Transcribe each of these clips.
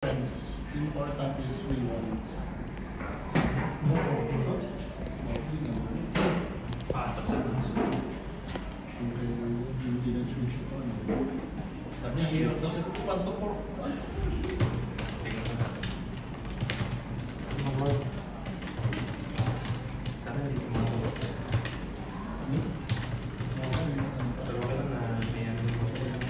Friends, important is we won. Hindi nag-switch ako. Sabi niya, hirap daw sa kukupan to po. Sana hindi kumakas. Pero wala na, may ano mo sa yan.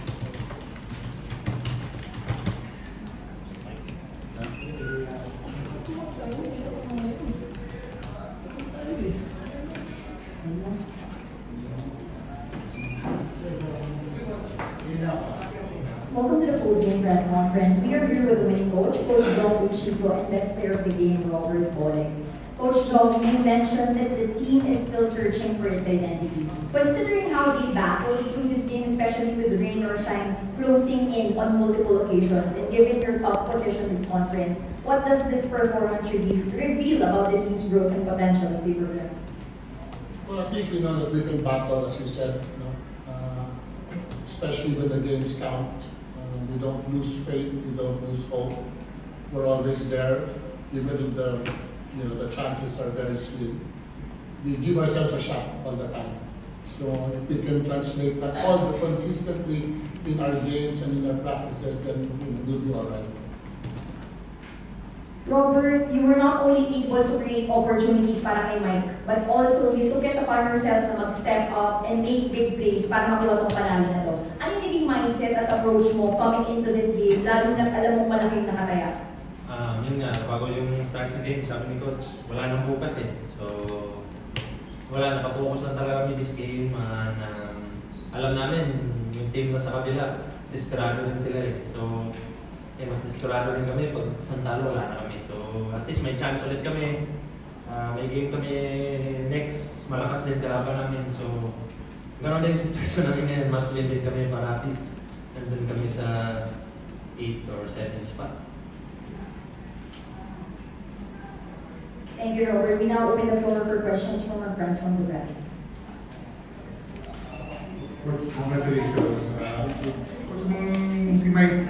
Welcome to the post-game press conference. We are here with the winning coach, Coach John Uchico, and best player of the game, Robert Bolling. Coach John, you mentioned that the team is still searching for its identity. Considering how they battled through this game, especially with rain or shine closing in on multiple occasions, and given your top position in this conference, what does this performance reveal about the team's growth and potential as they progress? Well, at least we know that we can battle, as you said, especially when the games count. We don't lose faith, we don't lose hope. We're always there, even if the chances are very slim. We give ourselves a shot all the time. So if we can translate that all consistently in our games and in our practices, then we'll be all right. Robert, you were not only able to create opportunities para kay Mike, but also you took it upon yourself na mag-step up and make big plays para makuha tong panalo na to. Ano yung naging mindset at approach mo coming into this game, lalo na alam mong malaking nakataya? Yun nga, bago yung start ng game, sabi ni Coach, wala nang bukas eh. So, wala, nakapokus lang talaga kami this game. Alam namin, yung team na sa kabila, desperado din sila eh. So, mas desperado din kami pag santalo, wala na kami. So, at least may chance ulit kami. May game kami next, malakas din kalaban namin. So, ganoon din yung situation namin ngayon, mas win din kami para at least nandun kami sa 8 or 7 spot. Thank you, Robert. We now open the floor for questions from our friends from the press. Coach, congratulations. Coach, si Mike,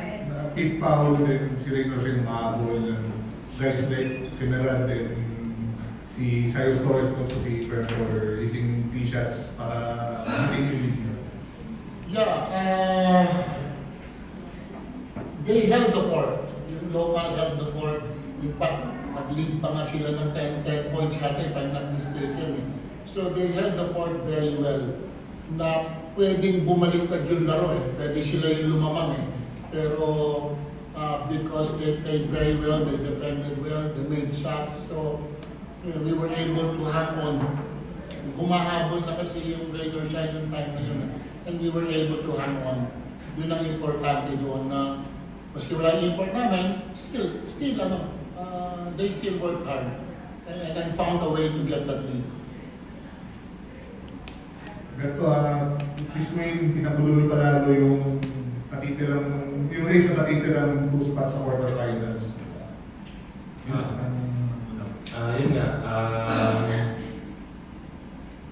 Pete Paul din, si Reynolds yung mahabol. Guys like si Meran din, si Silas Torres, also si Bertor, hitting 3 shots para hitting yung lead nyo. Yeah, they held the court. Yung local held the court. In fact, nag-lead pa nga sila ng 10 points yata if I'm not mistaken. So they held the court very well. Na pwedeng bumaliktad yung laro eh. Pwede sila yung lumamang eh. Pero because they played very well, they defended well, they made shots. So we were able to hang on. Humahabol na kasi yung rain or shine ng time na yun. And we were able to hang on. Yun ang importante doon na maski wala yung import namin, still they still work hard and found a way to get that lead. Berto, this main pinagulo palalo yung race na natitirang 2 spots sa quarterfinals. Yun nga,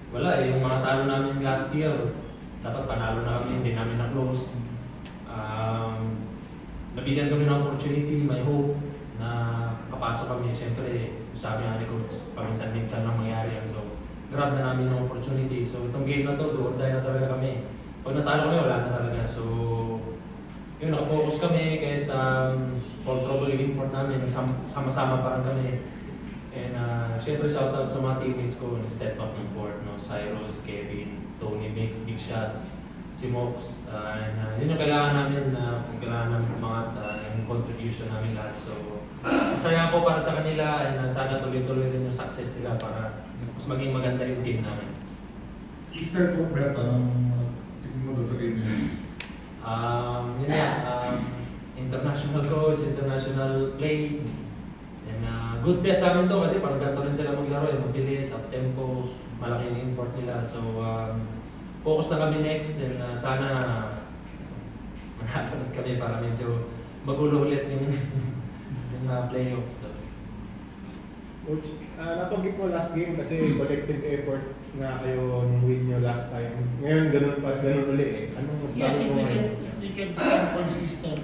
wala eh, yung mga talo namin last year, dapat panalo na kami, hindi namin na-close. Nabigyan kami ng opportunity, may hope na papasok kami. Siyempre, sabi nga ni Coach, paminsan-minsan lang mangyari yan. So, grab na namin ng opportunity. So, itong game na to, do or die na talaga kami. Pag natalo kami, wala na talaga. So, yun, nakapokus kami kahit fall trouble yung import namin, sama-sama parang kami. And syempre shoutout sa mga teammates ko, nag-step up ng court, no? Cyrus, Kevin, Tony makes big shots, si Mox. Yun yung kailangan namin kailangan namin umangat yung contribution namin lahat. So, masaya ako para sa kanila and sana tuloy-tuloy din yung success nila para mas maging maganda yung team namin. Easter po, Berto, anong tingin mo doon sa game niya? Yun nga, international coach, international play. And good test sa amin to kasi parang ganito rin sila maglaro eh, mabilis, up-tempo, malaki yung import nila. So, focus na kami next and sana manakalit kami para medyo magulo ulit yung playoffs. So. Coach, nabanggit mo last game kasi collective effort nga kayo nung win nyo last time. Ngayon, ganun uli eh. Anong Yes, masasabi mo ngayon? if we can become consistent,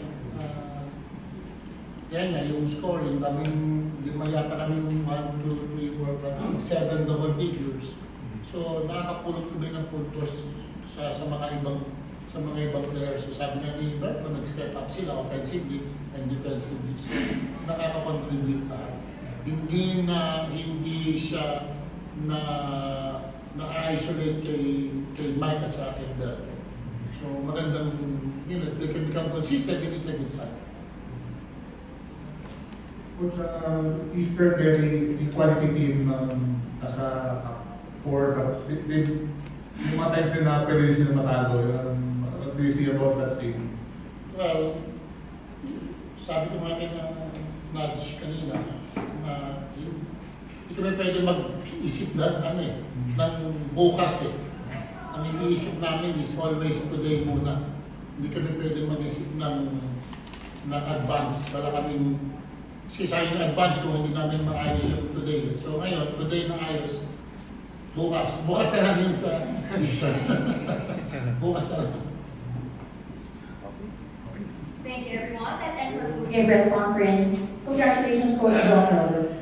Yan nga, yung scoring, daming lima yata kami yung 1, 2, 3, 4, 5, 7 double figures. So nakakapulot kami ng puntos sa mga ibang players. So sabi nga ni Bert, nag-step up sila offensively and defensively. So nakaka-contribute lahat. Hindi siya na-isolate kay Mike at saka kay Bert. So magandang, they can become consistent and it's a good sign. Coach, Eastern very quality team nasa 4, but yung mga times na pwede sila matalo. What do you see about that team? Well, sabi ko nga na Nudge kanina na hindi kami pwede mag-isip ng bukas eh. Ang iniisip namin is always today muna. Hindi kami pwede mag-isip ng advance. Wala kaming sayang advance kung hindi namin maayos yung today. So ngayon, today na ayos. Bukas na lang yun sa Eastern. Bukas na lang. Thank you, everyone. That ends our post-game press conference. Congratulations, Coach John Robert.